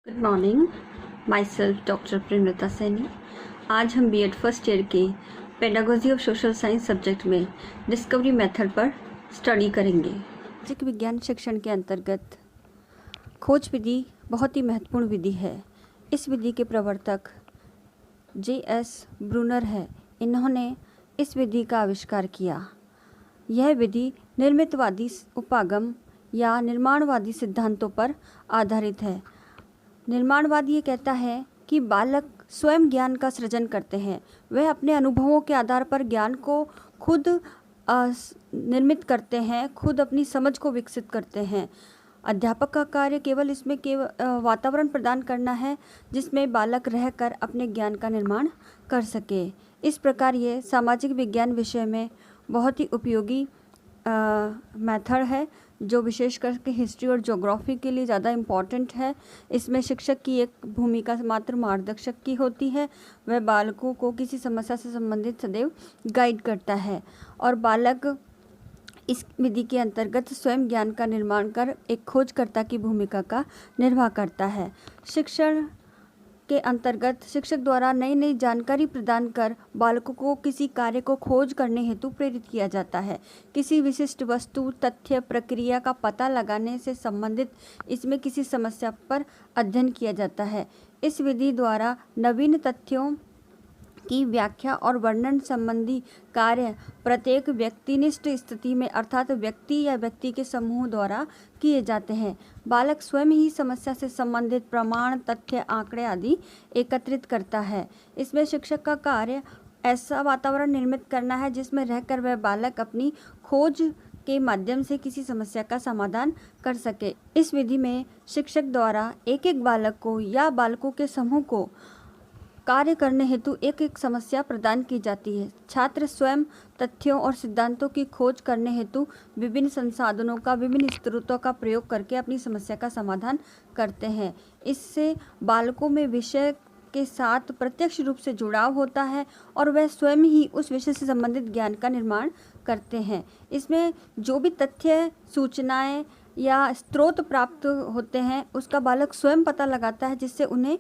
Good morning, my self doctor Premlata Saini. आज हम BEd first year के pedagogy of social science subject में discovery method पर स्टडी करेंगे। सामाजिक विज्ञान शिक्षण के अंतर्गत खोज विधि बहुत ही महत्वपूर्ण विधि है। इस विधि के प्रवर्तक J.S. ब्रूनर है। इन्होंने इस विधि का आविष्कार किया। यह विधि निर्मितवादी उपागम या निर्माणवादी सिद्धांतों पर आधारित है। निर्माणवादी ये कहता है कि बालक स्वयं ज्ञान का सृजन करते हैं। वह अपने अनुभवों के आधार पर ज्ञान को खुद निर्मित करते हैं, खुद अपनी समझ को विकसित करते हैं। अध्यापक का कार्य केवल इसमें वातावरण प्रदान करना है जिसमें बालक रहकर अपने ज्ञान का निर्माण कर सके। इस प्रकार ये सामाजिक विज्ञान विषय में बहुत ही उपयोगी मेथड है, जो विशेष करके हिस्ट्री और ज्योग्राफी के लिए ज़्यादा इम्पॉर्टेंट है। इसमें शिक्षक की एक भूमिका मात्र मार्गदर्शक की होती है। वह बालकों को किसी समस्या से संबंधित सदैव गाइड करता है और बालक इस विधि के अंतर्गत स्वयं ज्ञान का निर्माण कर एक खोजकर्ता की भूमिका का निर्वाह करता है। शिक्षण के अंतर्गत शिक्षक द्वारा नई नई जानकारी प्रदान कर बालकों को किसी कार्य को खोज करने हेतु प्रेरित किया जाता है। किसी विशिष्ट वस्तु, तथ्य, प्रक्रिया का पता लगाने से संबंधित इसमें किसी समस्या पर अध्ययन किया जाता है। इस विधि द्वारा नवीन तथ्यों की व्याख्या और वर्णन संबंधी कार्य प्रत्येक व्यक्तिनिष्ठ स्थिति में अर्थात व्यक्ति या व्यक्ति के समूह द्वारा किए जाते हैं। बालक स्वयं ही समस्या से संबंधित प्रमाण, तथ्य, आंकड़े आदि एकत्रित करता है। इसमें शिक्षक का कार्य ऐसा वातावरण निर्मित करना है जिसमें रहकर वह बालक अपनी खोज के माध्यम से किसी समस्या का समाधान कर सके। इस विधि में शिक्षक द्वारा एक एक बालक को या बालकों के समूह को कार्य करने हेतु एक एक समस्या प्रदान की जाती है। छात्र स्वयं तथ्यों और सिद्धांतों की खोज करने हेतु विभिन्न संसाधनों का, विभिन्न स्रोतों का प्रयोग करके अपनी समस्या का समाधान करते हैं। इससे बालकों में विषय के साथ प्रत्यक्ष रूप से जुड़ाव होता है और वह स्वयं ही उस विषय से संबंधित ज्ञान का निर्माण करते हैं। इसमें जो भी तथ्य, सूचनाएं या स्रोत प्राप्त होते हैं उसका बालक स्वयं पता लगाता है, जिससे उन्हें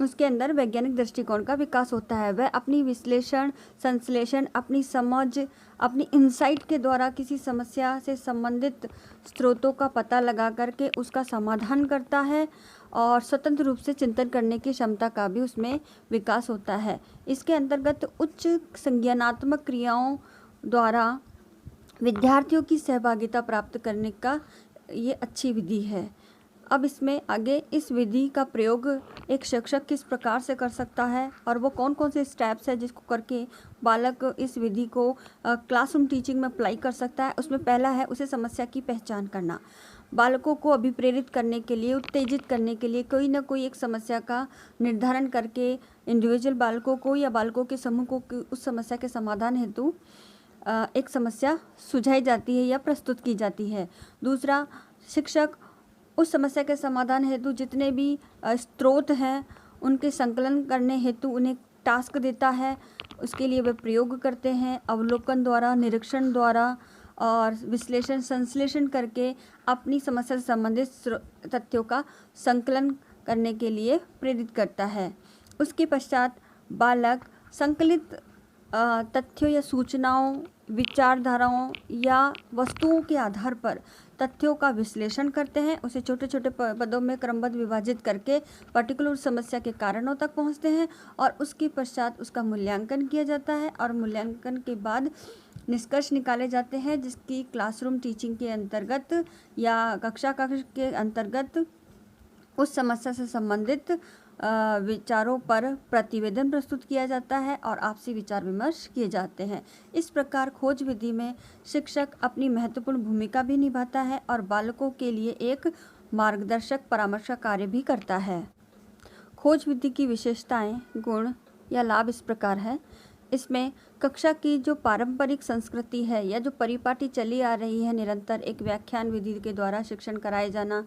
उसके अंदर वैज्ञानिक दृष्टिकोण का विकास होता है। वह अपनी विश्लेषण, संश्लेषण, अपनी समझ, अपनी इंसाइट के द्वारा किसी समस्या से संबंधित स्रोतों का पता लगा करके उसका समाधान करता है और स्वतंत्र रूप से चिंतन करने की क्षमता का भी उसमें विकास होता है। इसके अंतर्गत उच्च संज्ञानात्मक क्रियाओं द्वारा विद्यार्थियों की सहभागिता प्राप्त करने का ये अच्छी विधि है। अब इसमें आगे इस विधि का प्रयोग एक शिक्षक किस प्रकार से कर सकता है और वो कौन कौन से स्टेप्स है जिसको करके बालक इस विधि को क्लासरूम टीचिंग में अप्लाई कर सकता है। उसमें पहला है उसे समस्या की पहचान करना। बालकों को अभिप्रेरित करने के लिए, उत्तेजित करने के लिए कोई ना कोई एक समस्या का निर्धारण करके इंडिविजुअल बालकों को या बालकों के समूह को उस समस्या के समाधान हेतु एक समस्या सुझाई जाती है या प्रस्तुत की जाती है। दूसरा, शिक्षक उस समस्या के समाधान हेतु जितने भी स्रोत हैं उनके संकलन करने हेतु उन्हें टास्क देता है। उसके लिए वे प्रयोग करते हैं, अवलोकन द्वारा, निरीक्षण द्वारा और विश्लेषण, संश्लेषण करके अपनी समस्या से संबंधित तथ्यों का संकलन करने के लिए प्रेरित करता है। उसके पश्चात बालक संकलित तथ्यों या सूचनाओं, विचारधाराओं या वस्तुओं के आधार पर तथ्यों का विश्लेषण करते हैं, उसे छोटे छोटे पदों में क्रमबद्ध विभाजित करके पर्टिकुलर समस्या के कारणों तक पहुंचते हैं और उसके पश्चात उसका मूल्यांकन किया जाता है और मूल्यांकन के बाद निष्कर्ष निकाले जाते हैं, जिसकी क्लासरूम टीचिंग के अंतर्गत या कक्षा के अंतर्गत उस समस्या से संबंधित विचारों पर प्रतिवेदन प्रस्तुत किया जाता है और आपसी विचार विमर्श किए जाते हैं। इस प्रकार खोज विधि में शिक्षक अपनी महत्वपूर्ण भूमिका भी निभाता है और बालकों के लिए एक मार्गदर्शक, परामर्श कार्य भी करता है। खोज विधि की विशेषताएं, गुण या लाभ इस प्रकार है। इसमें कक्षा की जो पारंपरिक संस्कृति है या जो परिपाटी चली आ रही है निरंतर, एक व्याख्यान विधि के द्वारा शिक्षण कराए जाना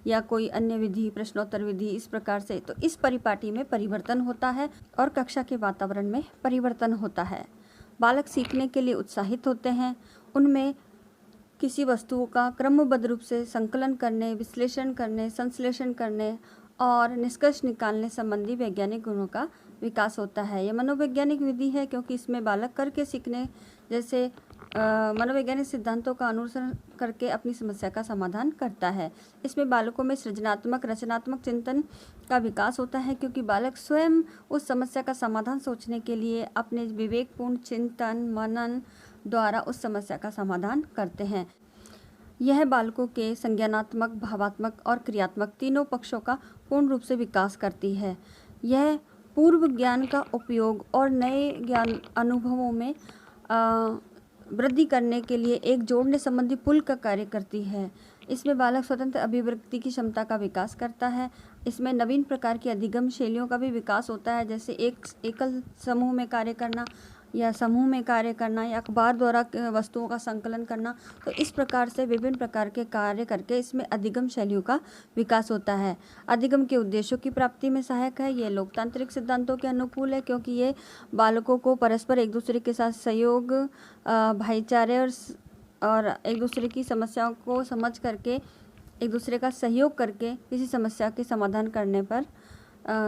या कोई अन्य विधि, प्रश्नोत्तर विधि, इस प्रकार से, तो इस परिपाटी में परिवर्तन होता है और कक्षा के वातावरण में परिवर्तन होता है। बालक सीखने के लिए उत्साहित होते हैं। उनमें किसी वस्तुओं का क्रमबद्ध रूप से संकलन करने, विश्लेषण करने, संश्लेषण करने और निष्कर्ष निकालने संबंधी वैज्ञानिक गुणों का विकास होता है। यह मनोवैज्ञानिक विधि है क्योंकि इसमें बालक करके सीखने जैसे मनोवैज्ञानिक सिद्धांतों का अनुसरण करके अपनी समस्या का समाधान करता है। इसमें बालकों में सृजनात्मक रचनात्मक चिंतन का विकास होता है क्योंकि बालक स्वयं उस समस्या का समाधान सोचने के लिए अपने विवेकपूर्ण चिंतन मनन द्वारा उस समस्या का समाधान करते हैं। यह बालकों के संज्ञानात्मक, भावात्मक और क्रियात्मक तीनों पक्षों का पूर्ण रूप से विकास करती है। यह पूर्व ज्ञान का उपयोग और नए ज्ञान अनुभवों में वृद्धि करने के लिए एक जोड़ने संबंधी पुल का कार्य करती है। इसमें बालक स्वतंत्र अभिव्यक्ति की क्षमता का विकास करता है। इसमें नवीन प्रकार की अधिगम शैलियों का भी विकास होता है, जैसे एक एकल समूह में कार्य करना या समूह में कार्य करना या अखबार द्वारा वस्तुओं का संकलन करना। तो इस प्रकार से विभिन्न प्रकार के कार्य करके इसमें अधिगम शैलियों का विकास होता है। अधिगम के उद्देश्यों की प्राप्ति में सहायक है। ये लोकतांत्रिक सिद्धांतों के अनुकूल है क्योंकि ये बालकों को परस्पर एक दूसरे के साथ सहयोग, भाईचारे और एक दूसरे की समस्याओं को समझ करके एक दूसरे का सहयोग करके किसी समस्या के समाधान करने पर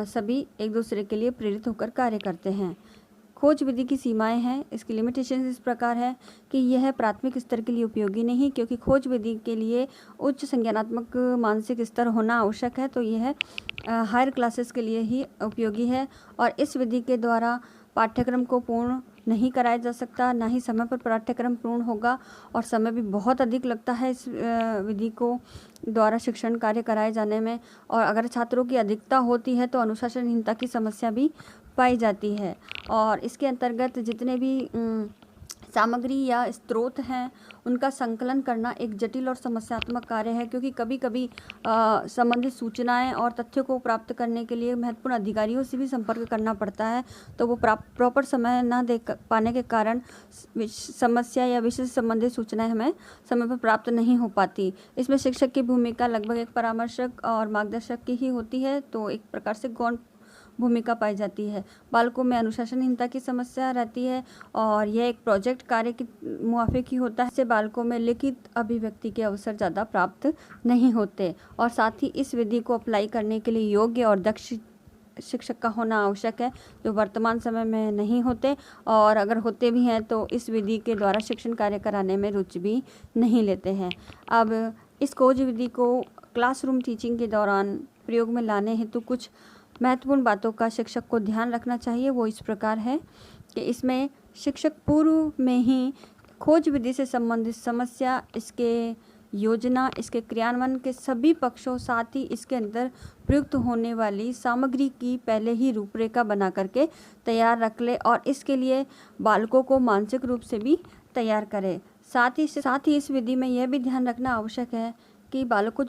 सभी एक दूसरे के लिए प्रेरित होकर कार्य करते हैं। खोज विधि की सीमाएं हैं। इसकी लिमिटेशंस इस प्रकार है कि यह प्राथमिक स्तर के लिए उपयोगी नहीं, क्योंकि खोज विधि के लिए उच्च संज्ञानात्मक मानसिक स्तर होना आवश्यक है, तो यह हायर क्लासेस के लिए ही उपयोगी है। और इस विधि के द्वारा पाठ्यक्रम को पूर्ण नहीं कराया जा सकता, ना ही समय पर पाठ्यक्रम पूर्ण होगा, और समय भी बहुत अधिक लगता है इस विधि को द्वारा शिक्षण कार्य कराए जाने में। और अगर छात्रों की अधिकता होती है तो अनुशासनहीनता की समस्या भी पाई जाती है। और इसके अंतर्गत जितने भी सामग्री या स्रोत हैं उनका संकलन करना एक जटिल और समस्यात्मक कार्य है, क्योंकि कभी कभी संबंधित सूचनाएं और तथ्यों को प्राप्त करने के लिए महत्वपूर्ण अधिकारियों से भी संपर्क करना पड़ता है, तो वो प्रॉपर समय न दे पाने के कारण समस्या या विषय से संबंधित सूचनाएं हमें समय पर प्राप्त नहीं हो पाती। इसमें शिक्षक की भूमिका लगभग एक परामर्शक और मार्गदर्शक की ही होती है, तो एक प्रकार से गौण भूमिका पाई जाती है। बालकों में अनुशासनहीनता की समस्या रहती है और यह एक प्रोजेक्ट कार्य के मुआफिक ही होता है। इससे बालकों में लिखित अभिव्यक्ति के अवसर ज़्यादा प्राप्त नहीं होते, और साथ ही इस विधि को अप्लाई करने के लिए योग्य और दक्ष शिक्षक का होना आवश्यक है, जो वर्तमान समय में नहीं होते, और अगर होते भी हैं तो इस विधि के द्वारा शिक्षण कार्य कराने में रुचि भी नहीं लेते हैं। अब इस खोज विधि को क्लासरूम टीचिंग के दौरान प्रयोग में लाने हेतु कुछ महत्वपूर्ण बातों का शिक्षक को ध्यान रखना चाहिए। वो इस प्रकार है कि इसमें शिक्षक पूर्व में ही खोज विधि से संबंधित समस्या, इसके योजना, इसके क्रियान्वयन के सभी पक्षों, साथ ही इसके अंदर प्रयुक्त होने वाली सामग्री की पहले ही रूपरेखा बना करके तैयार रख ले, और इसके लिए बालकों को मानसिक रूप से भी तैयार करे। साथ ही इस विधि में यह भी ध्यान रखना आवश्यक है कि बालकों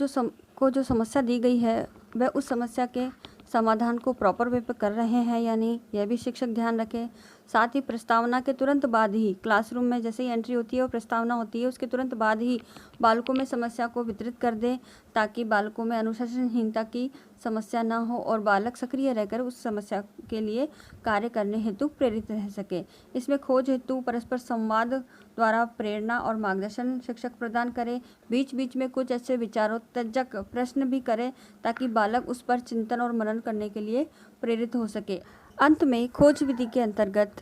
को जो समस्या दी गई है वह उस समस्या के समाधान को प्रॉपर वे पर कर रहे हैं या नहीं, यह भी शिक्षक ध्यान रखे। साथ ही प्रस्तावना के तुरंत बाद ही क्लासरूम में जैसे ही एंट्री होती है और प्रस्तावना होती है, उसके तुरंत बाद ही बालकों में समस्या को वितरित कर दे, ताकि बालकों में अनुशासनहीनता की समस्या ना हो और बालक सक्रिय रहकर उस समस्या के लिए कार्य करने हेतु प्रेरित रह सके। इसमें खोज हेतु परस्पर संवाद द्वारा प्रेरणा और मार्गदर्शन शिक्षक प्रदान करे। बीच बीच में कुछ ऐसे विचारोत्तेजक प्रश्न भी करे ताकि बालक उस पर चिंतन और मनन करने के लिए प्रेरित हो सके। अंत में खोज विधि के अंतर्गत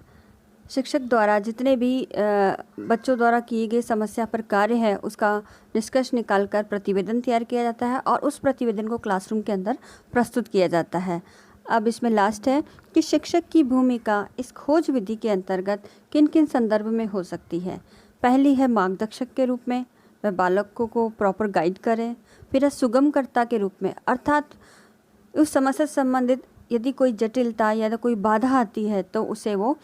शिक्षक द्वारा जितने भी बच्चों द्वारा किए गए समस्या पर कार्य है उसका निष्कर्ष निकालकर प्रतिवेदन तैयार किया जाता है और उस प्रतिवेदन को क्लासरूम के अंदर प्रस्तुत किया जाता है। अब इसमें लास्ट है कि शिक्षक की भूमिका इस खोज विधि के अंतर्गत किन किन संदर्भ में हो सकती है। पहली है मार्गदर्शक के रूप में, वह बालकों को प्रॉपर गाइड करें। फिर है सुगमकर्ता के रूप में, अर्थात उस समस्या से संबंधित यदि कोई जटिलता या कोई बाधा आती है तो उसे वो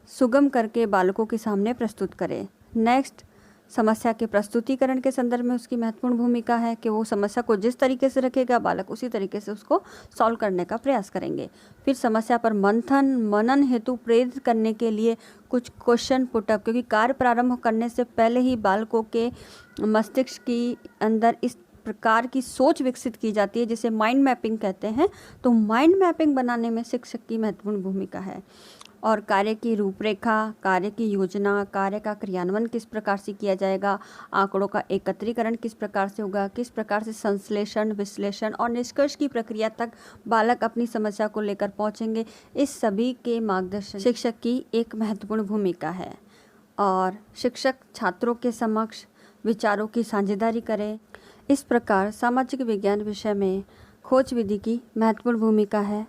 सुगम करके बालकों के सामने प्रस्तुत करें। नेक्स्ट, समस्या के प्रस्तुतिकरण के संदर्भ में उसकी महत्वपूर्ण भूमिका है कि वो समस्या को जिस तरीके से रखेगा बालक उसी तरीके से उसको सॉल्व करने का प्रयास करेंगे। फिर समस्या पर मंथन मनन हेतु प्रेरित करने के लिए कुछ क्वेश्चन पुटअप, क्योंकि कार्य प्रारंभ करने से पहले ही बालकों के मस्तिष्क के अंदर इस प्रकार की सोच विकसित की जाती है, जिसे माइंड मैपिंग कहते हैं। तो माइंड मैपिंग बनाने में शिक्षक की महत्वपूर्ण भूमिका है। और कार्य की रूपरेखा, कार्य की योजना, कार्य का क्रियान्वयन किस प्रकार से किया जाएगा, आंकड़ों का एकत्रीकरण किस प्रकार से होगा, किस प्रकार से संश्लेषण, विश्लेषण और निष्कर्ष की प्रक्रिया तक बालक अपनी समस्या को लेकर पहुंचेंगे, इस सभी के मार्गदर्शन शिक्षक की एक महत्वपूर्ण भूमिका है। और शिक्षक छात्रों के समक्ष विचारों की साझेदारी करें। इस प्रकार सामाजिक विज्ञान विषय में खोज विधि की महत्वपूर्ण भूमिका है।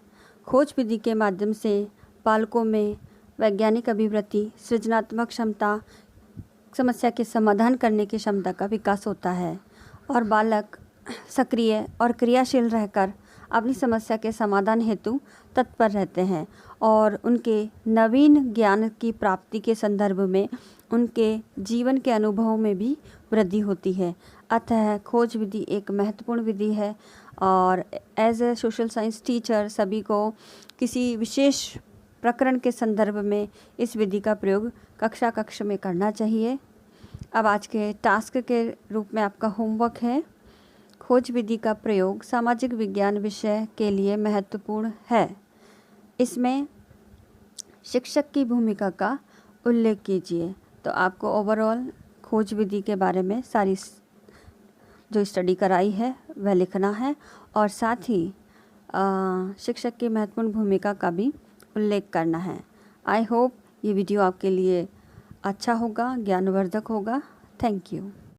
खोज विधि के माध्यम से बालकों में वैज्ञानिक अभिवृत्ति, सृजनात्मक क्षमता, समस्या के समाधान करने की क्षमता का विकास होता है और बालक सक्रिय और क्रियाशील रहकर अपनी समस्या के समाधान हेतु तत्पर रहते हैं और उनके नवीन ज्ञान की प्राप्ति के संदर्भ में उनके जीवन के अनुभवों में भी वृद्धि होती है। अतः खोज विधि एक महत्वपूर्ण विधि है और as a social science teacher सभी को किसी विशेष प्रकरण के संदर्भ में इस विधि का प्रयोग कक्षा में करना चाहिए। अब आज के टास्क के रूप में आपका होमवर्क है, खोज विधि का प्रयोग सामाजिक विज्ञान विषय के लिए महत्वपूर्ण है। इसमें शिक्षक की भूमिका का उल्लेख कीजिए। तो आपको ओवरऑल खोज विधि के बारे में सारी जो स्टडी कराई है वह लिखना है और साथ ही शिक्षक की महत्वपूर्ण भूमिका का भी उल्लेख करना है। आई होप ये वीडियो आपके लिए अच्छा होगा, ज्ञानवर्धक होगा। Thank you.